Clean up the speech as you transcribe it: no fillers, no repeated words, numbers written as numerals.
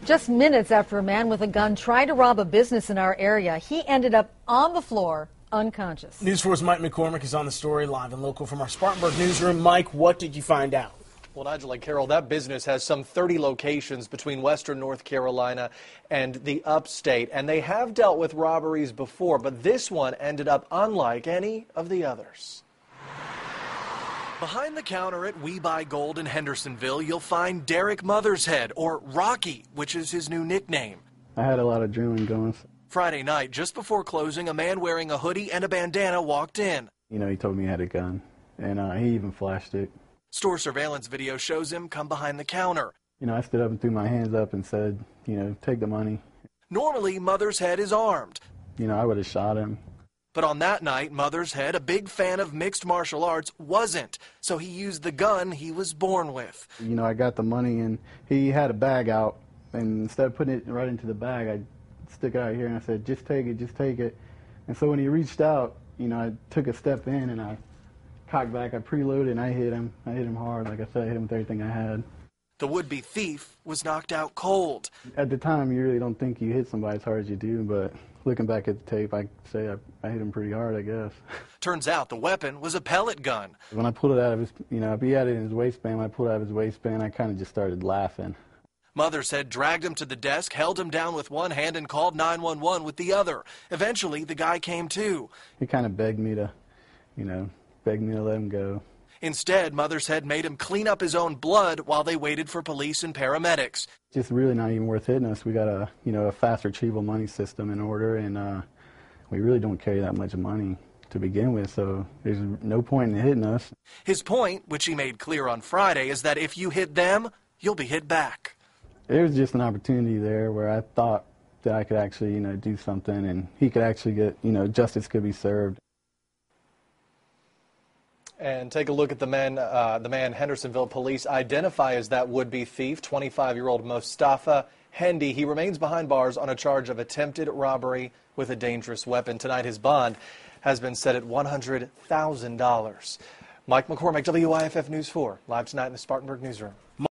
Just minutes after a man with a gun tried to rob a business in our area, he ended up on the floor, unconscious. News 4's Mike McCormick is on the story live and local from our Spartanburg newsroom. Mike, what did you find out? Well, Nigel and Carol, that business has some 30 locations between western North Carolina and the upstate, and they have dealt with robberies before, but this one ended up unlike any of the others. Behind the counter at We Buy Gold in Hendersonville, you'll find Derek Mothershead, or Rocky, which is his new nickname. I had a lot of adrenaline going. Friday night, just before closing, a man wearing a hoodie and a bandana walked in. You know, he told me he had a gun, and he even flashed it. Store surveillance video shows him come behind the counter. You know, I stood up and threw my hands up and said, you know, take the money. Normally, Mothershead is armed. You know, I would have shot him. But on that night, Mothershead, a big fan of mixed martial arts, wasn't. So he used the gun he was born with. You know, I got the money, and he had a bag out, and instead of putting it right into the bag, I stuck it out here, and I said, just take it, just take it. And so when he reached out, you know, I took a step in, and I cocked back, I preloaded, and I hit him. I hit him hard. Like I said, I hit him with everything I had. The would-be thief was knocked out cold. At the time, you really don't think you hit somebody as hard as you do, but looking back at the tape, I say I hit him pretty hard, I guess. Turns out the weapon was a pellet gun. When I pulled it out of his, you know, he had it in his waistband. When I pulled it out of his waistband, I kind of just started laughing. Mothershead dragged him to the desk, held him down with one hand, and called 911 with the other. Eventually, the guy came to. He kind of begged me to, you know, let him go. Instead, Mothershead made him clean up his own blood while they waited for police and paramedics. Just really not even worth hitting us. We got a, you know, a fast retrieval money system in order, and we really don't carry that much money to begin with, so there's no point in hitting us. His point, which he made clear on Friday, is that if you hit them, you'll be hit back. There was just an opportunity there where I thought that I could actually, you know, do something, and he could actually get, you know, justice could be served. And take a look at the man Hendersonville police identify as that would-be thief, 25-year-old Mostafa Hendy. He remains behind bars on a charge of attempted robbery with a dangerous weapon. Tonight, his bond has been set at $100,000. Mike McCormick, WIFF News 4, live tonight in the Spartanburg newsroom.